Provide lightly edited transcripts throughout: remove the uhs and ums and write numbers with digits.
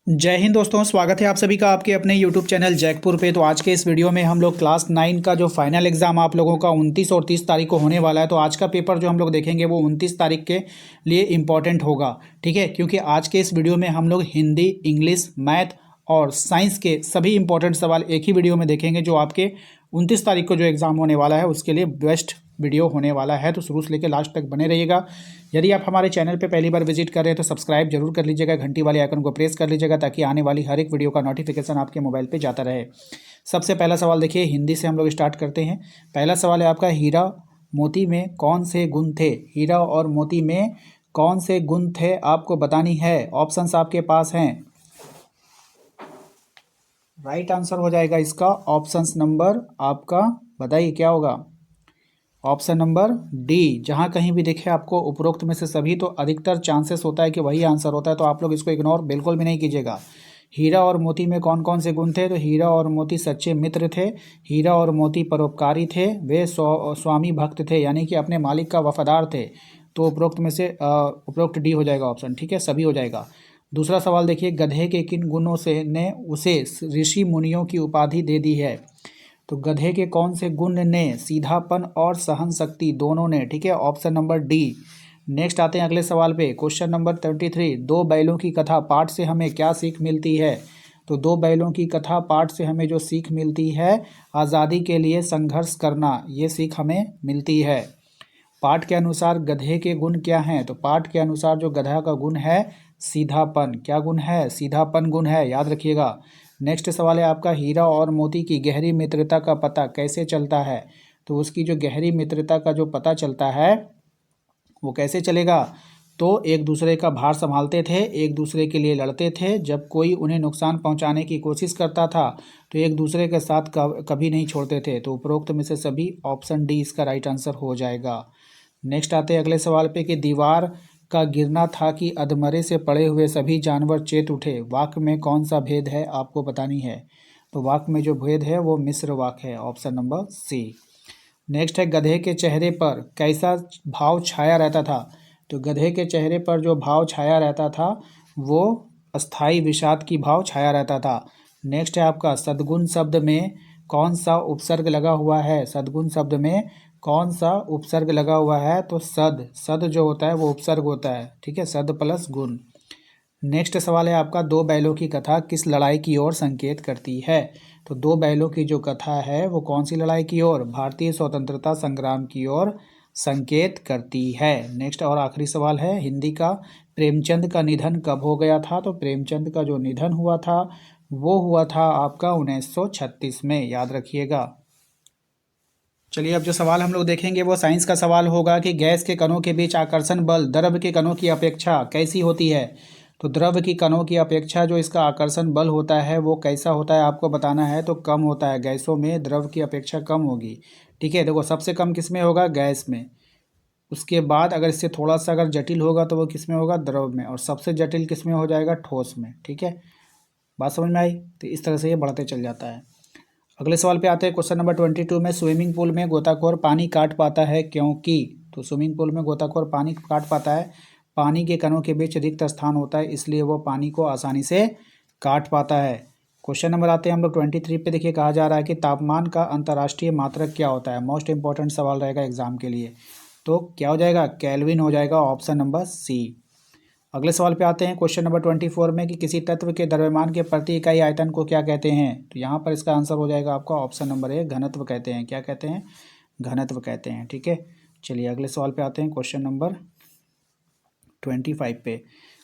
जय हिंद दोस्तों, स्वागत है आप सभी का आपके अपने YouTube चैनल जैकपुर पे। तो आज के इस वीडियो में हम लोग क्लास 9 का जो फाइनल एग्जाम आप लोगों का 29 और 30 तारीख को होने वाला है। तो आज का पेपर जो हम लोग देखेंगे वो 29 तारीख के लिए इम्पॉर्टेंट होगा, ठीक है। क्योंकि आज के इस वीडियो में हम लोग हिंदी, इंग्लिश, मैथ और साइंस के सभी इंपॉर्टेंट सवाल एक ही वीडियो में देखेंगे, जो आपके 29 तारीख को जो एग्ज़ाम होने वाला है उसके लिए बेस्ट वीडियो होने वाला है। तो शुरू से लेकर लास्ट तक बने रहिएगा। यदि आप हमारे चैनल पे पहली बार विजिट कर रहे हैं तो सब्सक्राइब जरूर कर लीजिएगा, घंटी वाले आइकन को प्रेस कर लीजिएगा ताकि आने वाली हर एक वीडियो का नोटिफिकेशन आपके मोबाइल पे जाता रहे। सबसे पहला सवाल देखिए, हिंदी से हम लोग स्टार्ट करते हैं। पहला सवाल है आपका, हीरा मोती में कौन से गुण थे? हीरा और मोती में कौन से गुण थे आपको बतानी है। ऑप्शंस आपके पास हैं। राइट आंसर हो जाएगा इसका ऑप्शंस नंबर आपका, बताइए क्या होगा? Option number D. जहाँ कहीं भी दिखे आपको उपरोक्त में से सभी, तो अधिकतर चांसेस होता है कि वही आंसर होता है, तो आप लोग इसको इग्नोर बिल्कुल भी नहीं कीजिएगा। हीरा और मोती में कौन कौन से गुण थे? तो हीरा और मोती सच्चे मित्र थे, हीरा और मोती परोपकारी थे, वे स्वामी भक्त थे, यानी कि अपने मालिक का वफादार थे। तो उपरोक्त में से उपरोक्त डी हो जाएगा ऑप्शन, ठीक है, सभी हो जाएगा। दूसरा सवाल देखिए, गधे के किन गुणों से ने उसे ऋषि मुनियों की उपाधि दे दी है? तो गधे के कौन से गुण ने? सीधापन और सहन शक्ति दोनों ने, ठीक है, ऑप्शन नंबर डी। नेक्स्ट आते हैं अगले सवाल पे, क्वेश्चन नंबर 33। दो बैलों की कथा पाठ से हमें क्या सीख मिलती है? तो दो बैलों की कथा पाठ से हमें जो सीख मिलती है, आज़ादी के लिए संघर्ष करना, ये सीख हमें मिलती है। पाठ के अनुसार गधे के गुण क्या हैं? तो पाठ के अनुसार जो गधा का गुण है, सीधापन। क्या गुण है? सीधापन गुण है, याद रखिएगा। नेक्स्ट सवाल है आपका, हीरा और मोती की गहरी मित्रता का पता कैसे चलता है? तो उसकी जो गहरी मित्रता का जो पता चलता है वो कैसे चलेगा? तो एक दूसरे का भार संभालते थे, एक दूसरे के लिए लड़ते थे, जब कोई उन्हें नुकसान पहुंचाने की कोशिश करता था तो एक दूसरे के साथ कभी नहीं छोड़ते थे। तो उपरोक्त में से सभी ऑप्शन डी इसका राइट आंसर हो जाएगा। नेक्स्ट आते हैं अगले सवाल पे कि दीवार का गिरना था कि अधमरे से पड़े हुए सभी जानवर चेत उठे, वाक्य में कौन सा भेद है आपको बतानी है? तो वाक्य में जो भेद है वो मिश्र वाक्य है, ऑप्शन नंबर सी। नेक्स्ट है, गधे के चेहरे पर कैसा भाव छाया रहता था? तो गधे के चेहरे पर जो भाव छाया रहता था वो अस्थाई विषाद की भाव छाया रहता था। नेक्स्ट है आपका, सद्गुण शब्द में कौन सा उपसर्ग लगा हुआ है? सद्गुण शब्द में कौन सा उपसर्ग लगा हुआ है? तो सद। सद जो होता है वो उपसर्ग होता है, ठीक है, सद प्लस गुण। नेक्स्ट सवाल है आपका, दो बैलों की कथा किस लड़ाई की ओर संकेत करती है? तो दो बैलों की जो कथा है वो कौन सी लड़ाई की ओर? भारतीय स्वतंत्रता संग्राम की ओर संकेत करती है। नेक्स्ट और आखिरी सवाल है हिंदी का, प्रेमचंद का निधन कब हो गया था? तो प्रेमचंद का जो निधन हुआ था वो हुआ था आपका 1936 में, याद रखिएगा। चलिए, अब जो सवाल हम लोग देखेंगे वो साइंस का सवाल होगा कि गैस के कणों के बीच आकर्षण बल द्रव के कणों की अपेक्षा कैसी होती है? तो द्रव की कणों की अपेक्षा जो इसका आकर्षण बल होता है वो कैसा होता है आपको बताना है। तो कम होता है, गैसों में द्रव की अपेक्षा कम होगी, ठीक है। देखो, सबसे कम किस में होगा? गैस में। उसके बाद अगर इससे थोड़ा सा अगर जटिल होगा तो वो किस में होगा? द्रव में। और सबसे जटिल किस में हो जाएगा? ठोस में, ठीक है। बात समझ में आई? तो इस तरह से ये बढ़ते चल जाता है। अगले सवाल पे आते हैं, क्वेश्चन नंबर 22 में, स्विमिंग पूल में गोताखोर पानी काट पाता है क्योंकि? तो स्विमिंग पूल में गोताखोर पानी काट पाता है, पानी के कणों के बीच रिक्त स्थान होता है, इसलिए वो पानी को आसानी से काट पाता है। क्वेश्चन नंबर आते हैं हम लोग 23 पे। देखिए, कहा जा रहा है कि तापमान का अंतर्राष्ट्रीय मात्रक क्या होता है? मोस्ट इंपॉर्टेंट सवाल रहेगा एग्जाम के लिए। तो क्या हो जाएगा? केल्विन हो जाएगा, ऑप्शन नंबर सी। अगले सवाल पे आते हैं, क्वेश्चन नंबर 24 में, कि किसी तत्व के द्रव्यमान के प्रति इकाई आयतन को क्या कहते हैं? तो यहाँ पर इसका आंसर हो जाएगा आपका ऑप्शन नंबर ए, घनत्व कहते हैं। क्या कहते हैं? घनत्व कहते हैं, ठीक है। चलिए अगले सवाल पे आते हैं, क्वेश्चन नंबर 25 पे।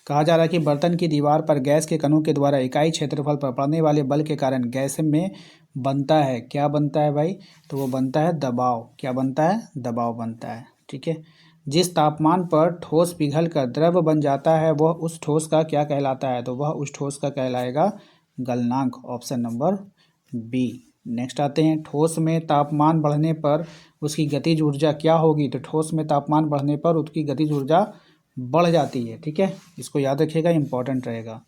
कहा जा रहा है कि बर्तन की दीवार पर गैस के कणों के द्वारा इकाई क्षेत्रफल पर पड़ने वाले बल के कारण गैस में बनता है, क्या बनता है भाई? तो वो बनता है दबाव। क्या बनता है? दबाव बनता है, ठीक है। जिस तापमान पर ठोस पिघल कर द्रव बन जाता है वह उस ठोस का क्या कहलाता है? तो वह उस ठोस का कहलाएगा गलनांक, ऑप्शन नंबर बी। नेक्स्ट आते हैं, ठोस में तापमान बढ़ने पर उसकी गतिज ऊर्जा क्या होगी? तो ठोस में तापमान बढ़ने पर उसकी गतिज ऊर्जा बढ़ जाती है, ठीक है, इसको याद रखिएगा, इंपॉर्टेंट रहेगा।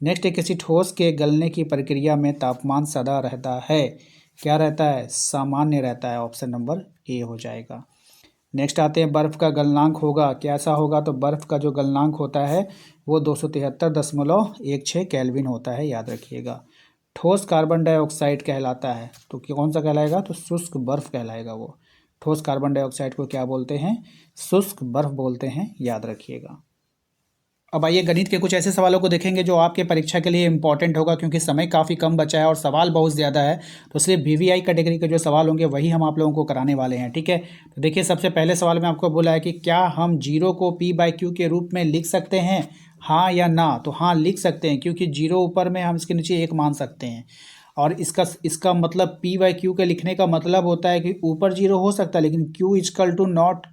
नेक्स्ट है, किसी ठोस के गलने की प्रक्रिया में तापमान सदा रहता है, क्या रहता है? सामान्य रहता है, ऑप्शन नंबर ए हो जाएगा। नेक्स्ट आते हैं बर्फ़ का गलनांक होगा, कैसा होगा, तो बर्फ़ का जो गलनांक होता है वो 273.16 केल्विन होता है, याद रखिएगा। ठोस कार्बन डाइऑक्साइड कहलाता है, तो कौन सा कहलाएगा, तो शुष्क बर्फ़ कहलाएगा वो। ठोस कार्बन डाइऑक्साइड को क्या बोलते हैं, शुष्क बर्फ़ बोलते हैं, याद रखिएगा। अब आइए गणित के कुछ ऐसे सवालों को देखेंगे जो आपके परीक्षा के लिए इंपॉर्टेंट होगा, क्योंकि समय काफ़ी कम बचा है और सवाल बहुत ज़्यादा है, तो सिर्फ वीवीआई कैटेगरी के जो सवाल होंगे वही हम आप लोगों को कराने वाले हैं, ठीक है। तो देखिए सबसे पहले सवाल में आपको बोला है कि क्या हम जीरो को P/Q के रूप में लिख सकते हैं, हाँ या ना, तो हाँ लिख सकते हैं, क्योंकि जीरो ऊपर में हम इसके नीचे एक मान सकते हैं। और इसका मतलब P/Q के लिखने का मतलब होता है कि ऊपर जीरो हो सकता है, लेकिन Q=not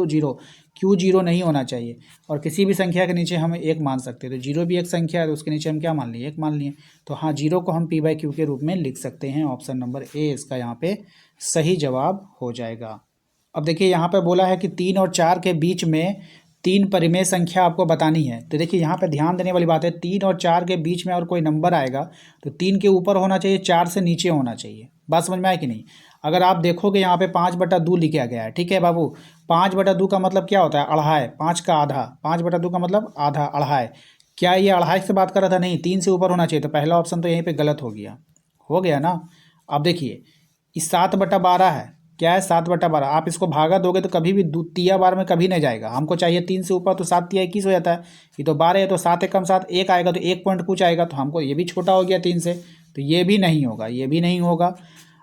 जीरो, Q जीरो नहीं होना चाहिए। और किसी भी संख्या के नीचे हम एक मान सकते हैं, तो जीरो भी एक संख्या है, तो उसके नीचे हम क्या मान लिए, एक मान लिए। तो हाँ, जीरो को हम P/Q के रूप में लिख सकते हैं। ऑप्शन नंबर ए इसका यहाँ पे सही जवाब हो जाएगा। अब देखिए यहाँ पे बोला है कि 3 और 4 के बीच में 3 परिमेय संख्या आपको बतानी है। तो देखिए यहाँ पे ध्यान देने वाली बात है, 3 और 4 के बीच में और कोई नंबर आएगा तो 3 के ऊपर होना चाहिए, 4 से नीचे होना चाहिए। बात समझ में आए कि नहीं। अगर आप देखोगे यहाँ पे 5/2 लिखा गया है, ठीक है बाबू। 5/2 का मतलब क्या होता है, अढ़ाई, 5 का आधा, 5/2 का मतलब आधा, अढ़ाई। क्या ये अढ़ाई से बात कर रहा था, नहीं, 3 से ऊपर होना चाहिए, तो पहला ऑप्शन तो यहीं पे गलत हो गया ना। अब देखिए इस 7/12 है, क्या है, 7/12। आप इसको भागा दोगे तो कभी भी तिया बार में कभी नहीं जाएगा, हमको चाहिए 3 से ऊपर, तो 7×3=21 हो जाता है। ये तो 12 है, तो 7 एकम 7, एक आएगा तो 1 पॉइंट कुछ आएगा, तो हमको ये भी छोटा हो गया 3 से, तो ये भी नहीं होगा, ये भी नहीं होगा।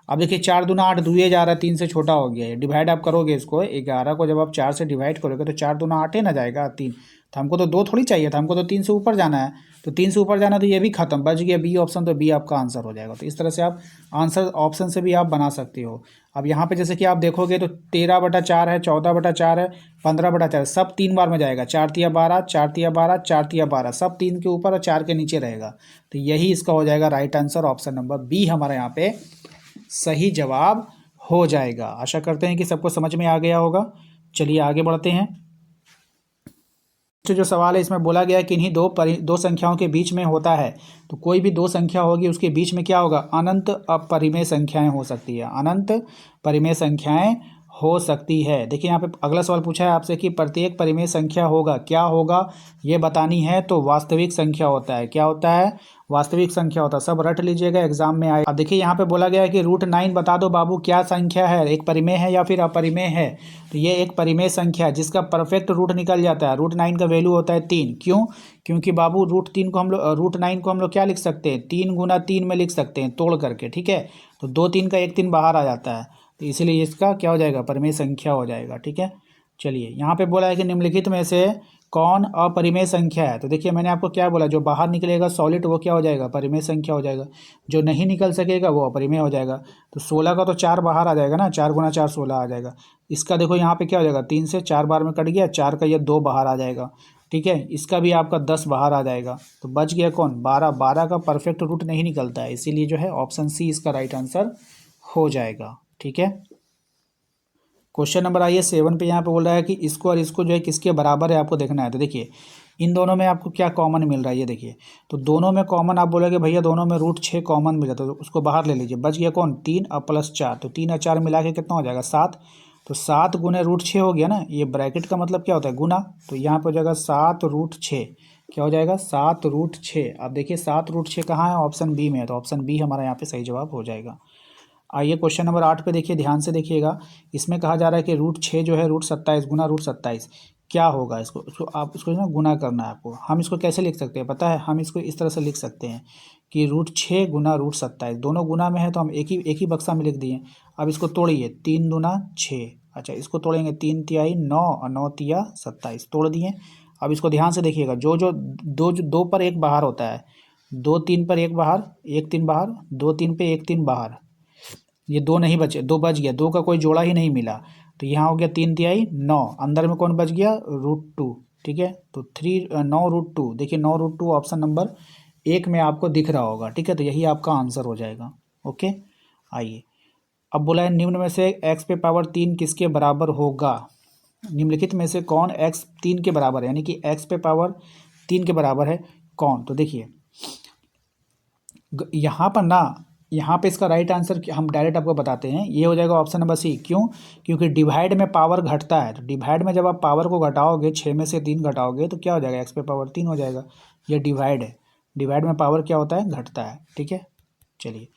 अब देखिए 4×2=8, दुए जा रहा है, 3 से छोटा हो गया है। डिवाइड आप करोगे इसको, 11 को जब आप 4 से डिवाइड करोगे तो 4×2=8 ना जाएगा, 3। तो हमको तो 2 थोड़ी चाहिए था, हमको तो 3 से ऊपर जाना है। तो 3 से ऊपर जाना, तो ये भी खत्म, बच गया बी ऑप्शन, तो बी आपका आंसर हो जाएगा। तो इस तरह से आप आंसर ऑप्शन से भी आप बना सकते हो। अब यहाँ पे जैसे कि आप देखोगे तो 13/4 है, 14/4 है, 15/4, सब 3 बार में जाएगा। 4×3=12, 4×3=12, 4×3=12, सब 3 के ऊपर और 4 के नीचे रहेगा। तो यही इसका हो जाएगा right answer, option number B हमारा यहाँ पे सही जवाब हो जाएगा। आशा करते हैं कि सबको समझ में आ गया होगा। चलिए आगे बढ़ते हैं। जो सवाल है इसमें बोला गया है कि इन्हीं दो संख्याओं के बीच में होता है, तो कोई भी दो संख्या होगी उसके बीच में क्या होगा, अनंत अपरिमेय संख्याएं हो सकती है, अनंत परिमेय संख्याएं हो सकती है। देखिए यहाँ पे अगला सवाल पूछा है आपसे कि प्रत्येक परिमेय संख्या होगा, क्या होगा ये बतानी है, तो वास्तविक संख्या होता है। क्या होता है, वास्तविक संख्या होता है। सब रट लीजिएगा, एग्जाम में आए। अब देखिए यहाँ पे बोला गया है कि √9 बता दो बाबू क्या संख्या है, एक परिमेय है या फिर अपरिमेय है। तो ये एक परिमेय संख्या है जिसका परफेक्ट रूट निकल जाता है। √9 का वैल्यू होता है 3। क्यों, क्योंकि बाबू √9 को हम लोग क्या लिख सकते हैं, 3×3 में लिख सकते हैं तोड़ करके, ठीक है। तो 2 3 का 1 3 बाहर आ जाता है, तो इसीलिए इसका क्या हो जाएगा, परिमेय संख्या हो जाएगा, ठीक है। चलिए यहाँ पे बोला है कि निम्नलिखित में से कौन अपरिमेय संख्या है। तो देखिए मैंने आपको क्या बोला, जो बाहर निकलेगा सॉलिड वो क्या हो जाएगा, परिमेय संख्या हो जाएगा। जो नहीं निकल सकेगा वो अपरिमेय हो जाएगा। तो 16 का तो 4 बाहर आ जाएगा ना, 4×4 16 आ जाएगा। इसका देखो यहाँ पे क्या हो जाएगा, 3 से 4 बार में कट गया, 4 का ये 2 बाहर आ जाएगा, ठीक है। इसका भी आपका 10 बाहर आ जाएगा, तो बच गया कौन, 12। 12 का परफेक्ट रूट नहीं निकलता है, इसीलिए जो है ऑप्शन सी इसका राइट आंसर हो जाएगा, ठीक है। क्वेश्चन नंबर आइए 7 पे। यहाँ पे बोल रहा है कि इसको और इसको जो है किसके बराबर है आपको देखना है। तो देखिए इन दोनों में आपको क्या कॉमन मिल रहा है, ये देखिए। तो दोनों में कॉमन आप बोलोगे भैया दोनों में √6 कॉमन मिला, तो उसको बाहर ले लीजिए। बच गया कौन, 3 और +4, तो 3 और 4 मिला के कितना हो जाएगा, 7। तो 7 गुने √6 हो गया ना, ये ब्रैकेट का मतलब क्या होता है, गुना। तो यहाँ पर हो जाएगा 7√6, क्या हो जाएगा, 7√6। अब देखिए 7√6 कहाँ है, ऑप्शन बी में है, तो ऑप्शन बी हमारा यहाँ पे सही जवाब हो जाएगा। आइए क्वेश्चन नंबर 8 पे देखिए, ध्यान से देखिएगा। इसमें कहा जा रहा है कि √6 जो है √27 गुना √27 क्या होगा। इसको आप इसको ना गुना करना है आपको। हम इसको कैसे लिख सकते हैं पता है, हम इसको इस तरह से लिख सकते हैं कि √6 गुना √27, दोनों गुना में है तो हम एक ही बक्सा में लिख दिए। अब इसको तोड़िए, 3 दूना 6, अच्छा इसको तोड़ेंगे, 3 तिहाई 9 और 9 तिया 27, तोड़ दिए। अब इसको ध्यान से देखिएगा, जो दो पर एक बाहर होता है, 2 3 पर एक बाहर, 1 3 बाहर, 2 3 पे 1 3 बाहर, ये 2 नहीं बचे, 2 बच गया, 2 का कोई जोड़ा ही नहीं मिला। तो यहाँ हो गया 3 तिहाई 9, अंदर में कौन बच गया, √2, ठीक है। तो 9√2, देखिए 9√2 ऑप्शन नंबर 1 में आपको दिख रहा होगा, ठीक है। तो यही आपका आंसर हो जाएगा, ओके। आइए अब बोला है निम्न में से x⁻³ किसके बराबर होगा। निम्नलिखित में से कौन x 3 के बराबर है, यानी कि x⁻³ के बराबर है कौन। तो देखिए यहाँ पर ना यहाँ पे इसका राइट आंसर हम डायरेक्ट आपको बताते हैं, ये हो जाएगा ऑप्शन नंबर सी। क्यों? क्योंकि डिवाइड में पावर घटता है, तो डिवाइड में जब आप पावर को घटाओगे, 6 में से 3 घटाओगे तो क्या हो जाएगा, एक्स पे पावर 3 हो जाएगा। ये डिवाइड है, डिवाइड में पावर क्या होता है, घटता है। ठीक है, चलिए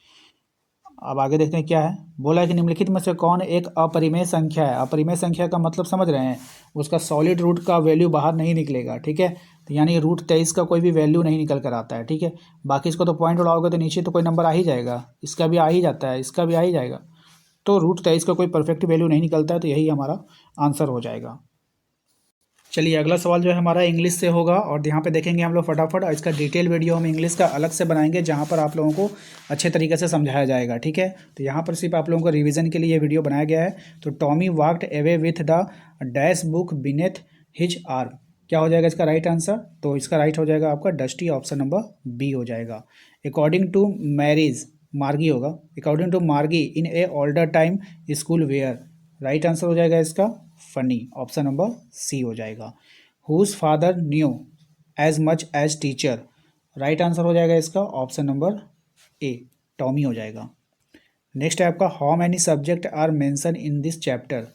अब आगे देखते हैं क्या है। बोला है कि निम्नलिखित में से कौन एक अपरिमेय संख्या है। अपरिमेय संख्या का मतलब समझ रहे हैं, उसका सॉलिड रूट का वैल्यू बाहर नहीं निकलेगा। ठीक है, तो यानी रूट 23 का कोई भी वैल्यू नहीं निकल कर आता है। ठीक है, बाकी इसको तो पॉइंट उड़ाओगे तो नीचे तो कोई नंबर आ ही जाएगा, इसका भी आ ही जाता है, इसका भी आ ही जाएगा। तो रूट 23 का कोई परफेक्ट वैल्यू नहीं निकलता है, तो यही हमारा आंसर हो जाएगा। चलिए अगला सवाल जो है हमारा इंग्लिश से होगा, और यहाँ पे देखेंगे हम लोग फटाफट, और इसका डिटेल वीडियो हम इंग्लिश का अलग से बनाएंगे जहाँ पर आप लोगों को अच्छे तरीके से समझाया जाएगा। ठीक है, तो यहाँ पर सिर्फ आप लोगों को रिवीजन के लिए ये वीडियो बनाया गया है। तो Tommy walked away with the dash book beneath his arm, क्या हो जाएगा इसका राइट आंसर? तो इसका राइट हो जाएगा आपका डस्टी, ऑप्शन नंबर बी हो जाएगा। अकॉर्डिंग टू मैरिज, मार्गी होगा, according to Margie in a older time school where, right answer हो जाएगा इसका फनी, ऑप्शन नंबर सी हो जाएगा। Whose father knew as much as teacher, right answer हो जाएगा इसका ऑप्शन नंबर ए, टॉमी हो जाएगा। नेक्स्ट है आपका how many subject are mention in this chapter,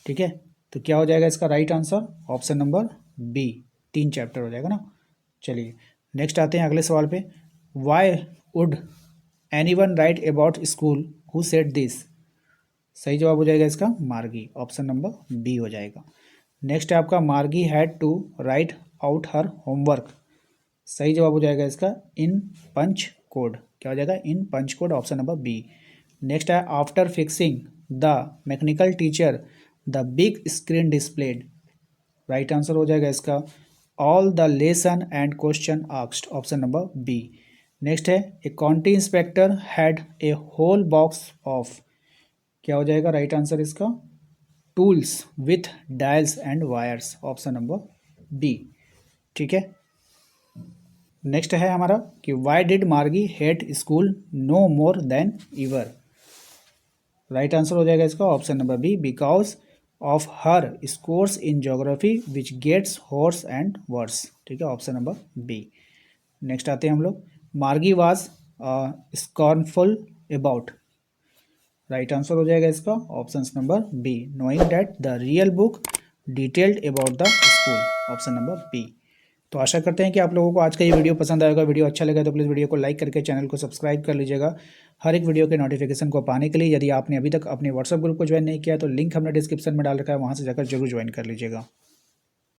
ठीक है, तो क्या हो जाएगा इसका right answer? Option number B, 3 chapter हो जाएगा ना। चलिए नेक्स्ट आते हैं अगले सवाल पे। Why would any one right about school who said this, सही जवाब हो जाएगा इसका मार्गी, ऑप्शन नंबर बी हो जाएगा। नेक्स्ट है आपका Margie had to write out her homework, सही जवाब हो जाएगा इसका इन पंच कोड, क्या हो जाएगा in punch code, option number B. Next है after fixing the mechanical teacher the big screen displayed, right answer हो जाएगा इसका all the lesson and question asked, option number B. Next है a county inspector had a whole box of, क्या हो जाएगा right answer इसका tools with dials and wires, option number B. ठीक है, नेक्स्ट है हमारा कि why did Margie hate school no more than ever, right answer हो जाएगा इसका option number B, because of her scores in geography which gets horse and words, ठीक है, ऑप्शन नंबर बी। नेक्स्ट आते हैं हम लोग, Margie was scornful about, right answer हो जाएगा इसका option number B, knowing that the real book detailed about the school, option number B. तो आशा करते हैं कि आप लोगों को आज का ये वीडियो पसंद आएगा। वीडियो अच्छा लगा तो प्लीज़ वीडियो को लाइक करके चैनल को सब्सक्राइब कर लीजिएगा हर एक वीडियो के नोटिफिकेशन को पाने के लिए। यदि आपने अभी तक अपने व्हाट्सएप ग्रुप को ज्वाइन नहीं किया तो लिंक हमने डिस्क्रिप्शन में डाल रखा है, वहाँ से जाकर जरूर ज्वाइन कर लीजिएगा।